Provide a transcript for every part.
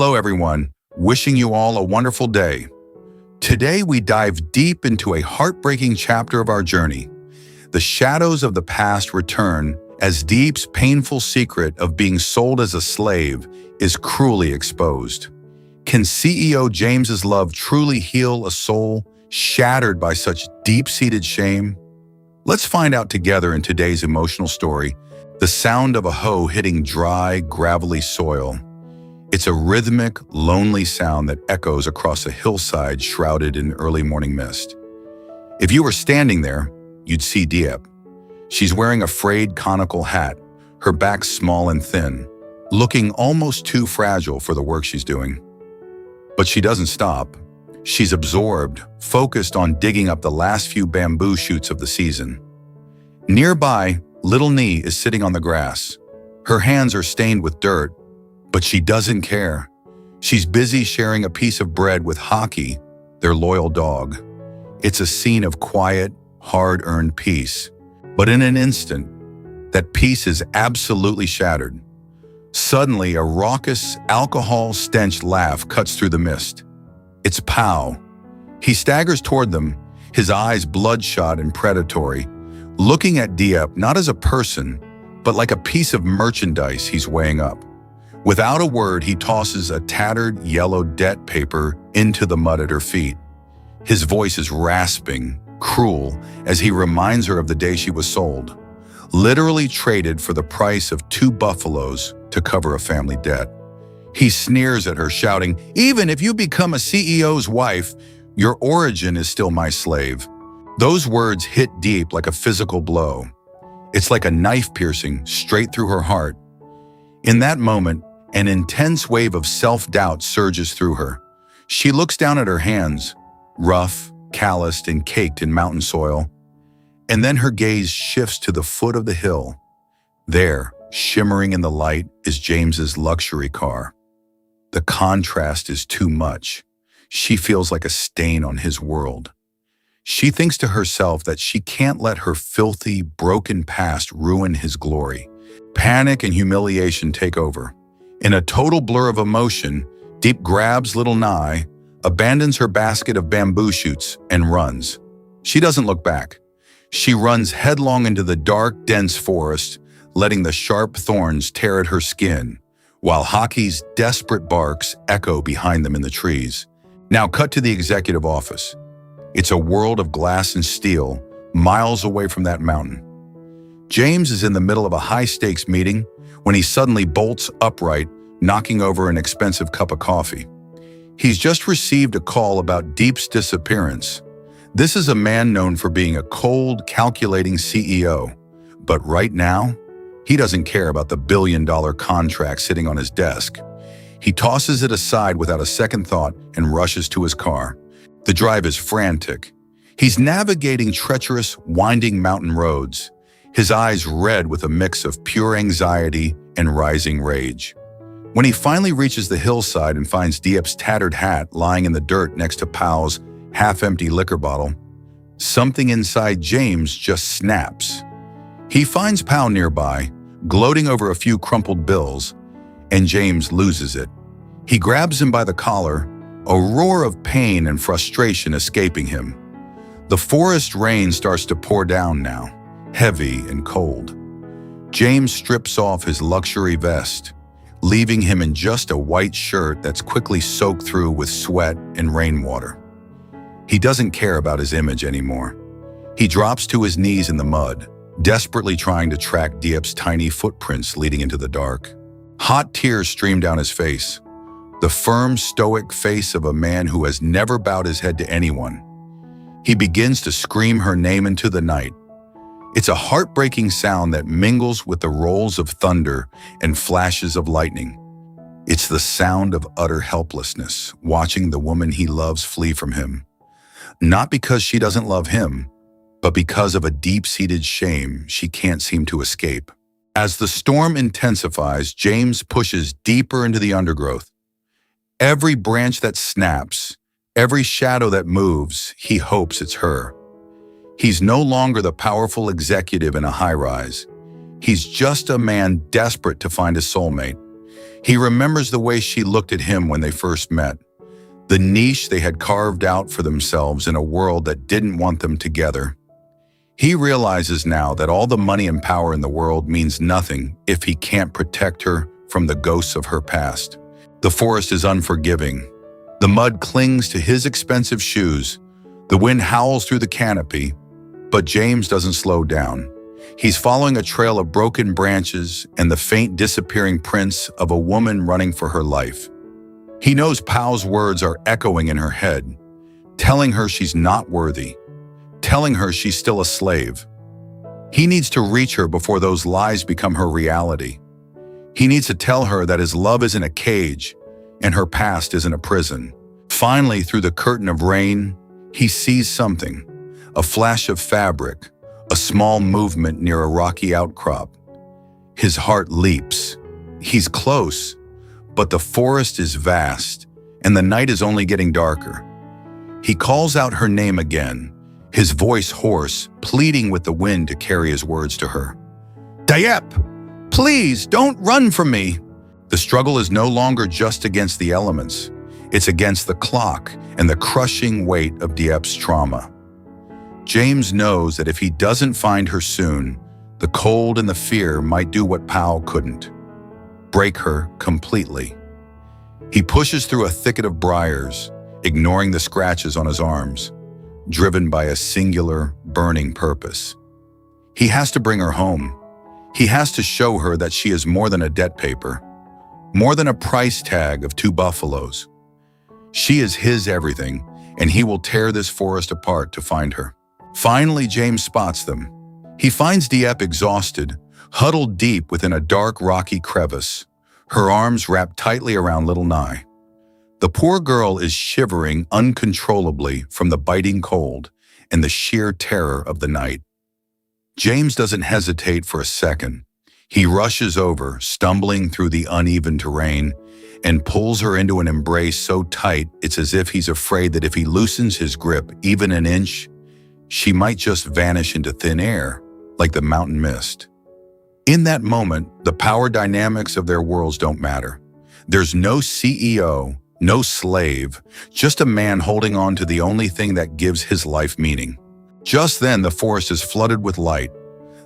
Hello everyone, wishing you all a wonderful day. Today we dive deep into a heartbreaking chapter of our journey. The shadows of the past return as Diep's painful secret of being sold as a slave is cruelly exposed. Can CEO James's love truly heal a soul shattered by such deep-seated shame? Let's find out together in today's emotional story, the sound of a hoe hitting dry, gravelly soil. It's a rhythmic, lonely sound that echoes across a hillside shrouded in early morning mist. If you were standing there, you'd see Diep. She's wearing a frayed conical hat, her back small and thin, looking almost too fragile for the work she's doing. But she doesn't stop. She's absorbed, focused on digging up the last few bamboo shoots of the season. Nearby, Little Nee is sitting on the grass. Her hands are stained with dirt, but she doesn't care. She's busy sharing a piece of bread with Hockey, their loyal dog. It's a scene of quiet, hard-earned peace. But in an instant, that peace is absolutely shattered. Suddenly, a raucous, alcohol-stenched laugh cuts through the mist. It's Pow. He staggers toward them, his eyes bloodshot and predatory, looking at Diep not as a person, but like a piece of merchandise he's weighing up. Without a word, he tosses a tattered yellow debt paper into the mud at her feet. His voice is rasping, cruel, as he reminds her of the day she was sold, literally traded for the price of 2 buffaloes to cover a family debt. He sneers at her, shouting, "Even if you become a CEO's wife, your origin is still my slave." Those words hit Diep like a physical blow. It's like a knife piercing straight through her heart. In that moment, an intense wave of self-doubt surges through her. She looks down at her hands, rough, calloused, and caked in mountain soil. And then her gaze shifts to the foot of the hill. There, shimmering in the light, is James's luxury car. The contrast is too much. She feels like a stain on his world. She thinks to herself that she can't let her filthy, broken past ruin his glory. Panic and humiliation take over. In a total blur of emotion, Diep grabs Little Nee, abandons her basket of bamboo shoots, and runs. She doesn't look back. She runs headlong into the dark, dense forest, letting the sharp thorns tear at her skin, while Hockey's desperate barks echo behind them in the trees. Now cut to the executive office. It's a world of glass and steel, miles away from that mountain. James is in the middle of a high-stakes meeting when he suddenly bolts upright, knocking over an expensive cup of coffee. He's just received a call about Diep's disappearance. This is a man known for being a cold, calculating CEO. But right now, he doesn't care about the billion-dollar contract sitting on his desk. He tosses it aside without a second thought and rushes to his car. The drive is frantic. He's navigating treacherous, winding mountain roads, his eyes red with a mix of pure anxiety and rising rage. When he finally reaches the hillside and finds Diep's tattered hat lying in the dirt next to Pow's half-empty liquor bottle, something inside James just snaps. He finds Pow nearby, gloating over a few crumpled bills, and James loses it. He grabs him by the collar, a roar of pain and frustration escaping him. The forest rain starts to pour down now, heavy and cold. James strips off his luxury vest, leaving him in just a white shirt that's quickly soaked through with sweat and rainwater. He doesn't care about his image anymore. He drops to his knees in the mud, desperately trying to track Diep's tiny footprints leading into the dark. Hot tears stream down his face, the firm, stoic face of a man who has never bowed his head to anyone. He begins to scream her name into the night. It's a heartbreaking sound that mingles with the rolls of thunder and flashes of lightning. It's the sound of utter helplessness, watching the woman he loves flee from him. Not because she doesn't love him, but because of a deep-seated shame she can't seem to escape. As the storm intensifies, James pushes deeper into the undergrowth. Every branch that snaps, every shadow that moves, he hopes it's her. He's no longer the powerful executive in a high-rise. He's just a man desperate to find a soulmate. He remembers the way she looked at him when they first met, the niche they had carved out for themselves in a world that didn't want them together. He realizes now that all the money and power in the world means nothing if he can't protect her from the ghosts of her past. The forest is unforgiving. The mud clings to his expensive shoes. The wind howls through the canopy, but James doesn't slow down. He's following a trail of broken branches and the faint disappearing prints of a woman running for her life. He knows Pau's words are echoing in her head, telling her she's not worthy, telling her she's still a slave. He needs to reach her before those lies become her reality. He needs to tell her that his love isn't a cage and her past isn't a prison. Finally, through the curtain of rain, he sees something, a flash of fabric, a small movement near a rocky outcrop. His heart leaps. He's close, but the forest is vast, and the night is only getting darker. He calls out her name again, his voice hoarse, pleading with the wind to carry his words to her. "Diep, please, don't run from me." The struggle is no longer just against the elements. It's against the clock and the crushing weight of Diep's trauma. James knows that if he doesn't find her soon, the cold and the fear might do what Pau couldn't, break her completely. He pushes through a thicket of briars, ignoring the scratches on his arms, driven by a singular, burning purpose. He has to bring her home. He has to show her that she is more than a debt paper, more than a price tag of 2 buffaloes. She is his everything, and he will tear this forest apart to find her. Finally, James spots them. He finds Diep exhausted, huddled deep within a dark, rocky crevice, her arms wrapped tightly around little Nye. The poor girl is shivering uncontrollably from the biting cold and the sheer terror of the night. James doesn't hesitate for a second. He rushes over, stumbling through the uneven terrain, and pulls her into an embrace so tight it's as if he's afraid that if he loosens his grip even an inch, she might just vanish into thin air, like the mountain mist. In that moment, the power dynamics of their worlds don't matter. There's no CEO, no slave, just a man holding on to the only thing that gives his life meaning. Just then, the forest is flooded with light.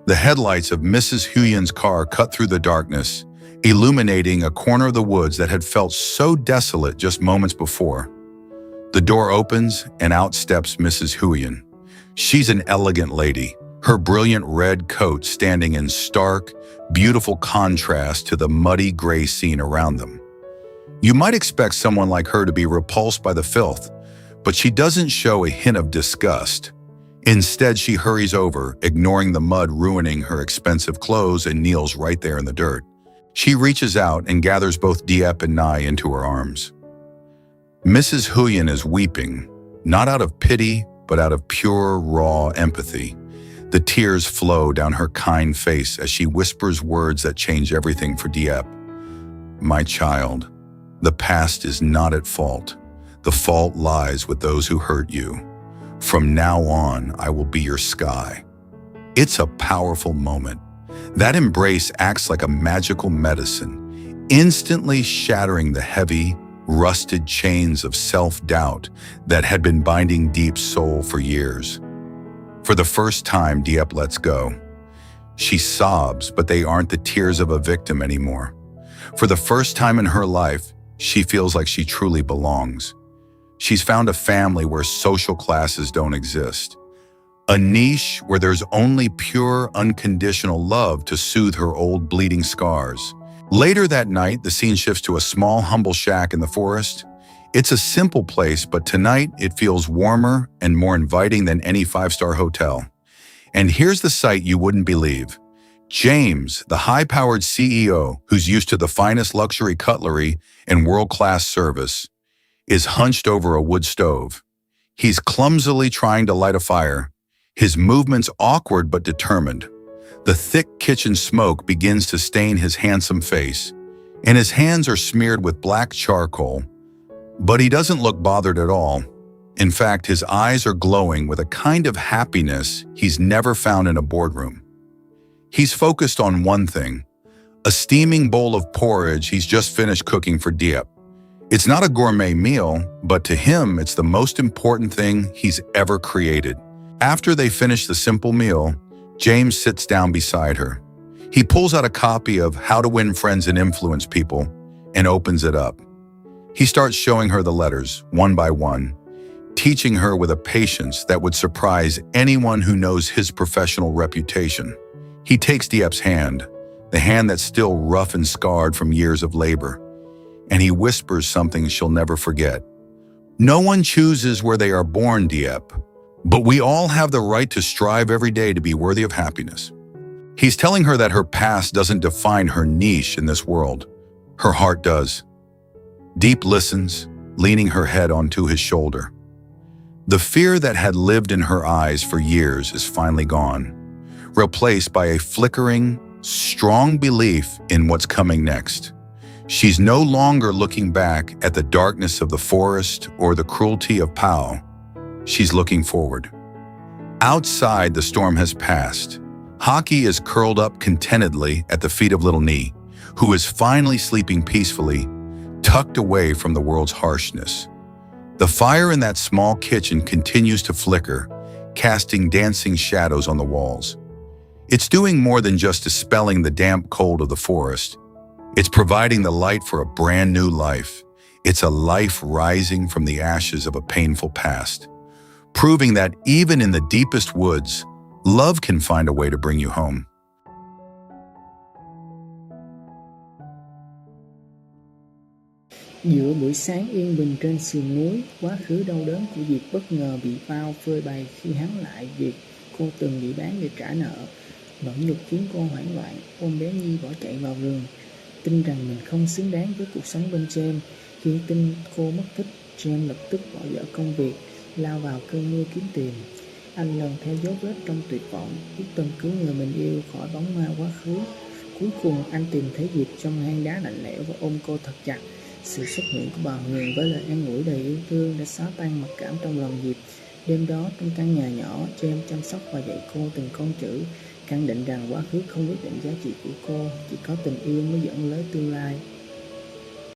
The headlights of Mrs. Huyen's car cut through the darkness, illuminating a corner of the woods that had felt so desolate just moments before. The door opens, and out steps Mrs. Huyen. She's an elegant lady, her brilliant red coat standing in stark, beautiful contrast to the muddy gray scene around them. You might expect someone like her to be repulsed by the filth, but she doesn't show a hint of disgust. Instead, she hurries over, ignoring the mud ruining her expensive clothes, and kneels right there in the dirt. She reaches out and gathers both Diep and Nye into her arms. Mrs. Huyen is weeping, not out of pity, but out of pure, raw empathy. The tears flow down her kind face as she whispers words that change everything for Diep. "My child, the past is not at fault. The fault lies with those who hurt you. From now on, I will be your sky." It's a powerful moment. That embrace acts like a magical medicine, instantly shattering the heavy, rusted chains of self-doubt that had been binding Diep's soul for years. For the first time, Diep lets go. She sobs, but they aren't the tears of a victim anymore. For the first time in her life, she feels like she truly belongs. She's found a family where social classes don't exist. A niche where there's only pure, unconditional love to soothe her old bleeding scars. Later that night, the scene shifts to a small, humble shack in the forest. It's a simple place, but tonight it feels warmer and more inviting than any 5-star hotel. And here's the sight you wouldn't believe. James, the high-powered CEO who's used to the finest luxury cutlery and world-class service, is hunched over a wood stove. He's clumsily trying to light a fire, his movements awkward but determined. The thick kitchen smoke begins to stain his handsome face, and his hands are smeared with black charcoal. But he doesn't look bothered at all. In fact, his eyes are glowing with a kind of happiness he's never found in a boardroom. He's focused on one thing, a steaming bowl of porridge he's just finished cooking for Diep. It's not a gourmet meal, but to him, it's the most important thing he's ever created. After they finish the simple meal, James sits down beside her. He pulls out a copy of How to Win Friends and Influence People and opens it up. He starts showing her the letters, one by one, teaching her with a patience that would surprise anyone who knows his professional reputation. He takes Diep's hand, the hand that's still rough and scarred from years of labor, and he whispers something she'll never forget. No one chooses where they are born, Diep, but we all have the right to strive every day to be worthy of happiness. He's telling her that her past doesn't define her niche in this world. Her heart does. Diep listens, leaning her head onto his shoulder. The fear that had lived in her eyes for years is finally gone, replaced by a flickering, strong belief in what's coming next. She's no longer looking back at the darkness of the forest or the cruelty of Pao. She's looking forward. Outside, the storm has passed. Hockey is curled up contentedly at the feet of little Nee, who is finally sleeping peacefully, tucked away from the world's harshness. The fire in that small kitchen continues to flicker, casting dancing shadows on the walls. It's doing more than just dispelling the damp cold of the forest. It's providing the light for a brand new life. It's a life rising from the ashes of a painful past, proving that even in the deepest woods, love can find a way to bring you home. Giữa buổi sáng yên bình trên sườn núi, quá khứ đau đớn của Diệp bất ngờ bị Pao phơi bày khi hắn lại việc cô từng bị bán để trả nợ. Nỗi nhục khiến cô hoảng loạn, ôm bé Nhi bỏ chạy vào vườn, tin rằng mình không xứng đáng với cuộc sống bên trên. Khi tin cô mất tích, James lập tức bỏ dở công việc, lao vào cơn mưa kiếm tiền. Anh lần theo dấu vết trong tuyệt vọng, quyết tâm cứu người mình yêu khỏi bóng ma quá khứ. Cuối cùng anh tìm thấy Diệp trong hang đá lạnh lẽo và ôm cô thật chặt. Sự xuất hiện của bà Huyền với lời an ủi đầy yêu thương đã xóa tan mặc cảm trong lòng Diệp. Đêm đó trong căn nhà nhỏ, James chăm sóc và dạy cô từng con chữ, khẳng định rằng quá khứ không quyết định giá trị của cô, chỉ có tình yêu mới dẫn lối tương lai.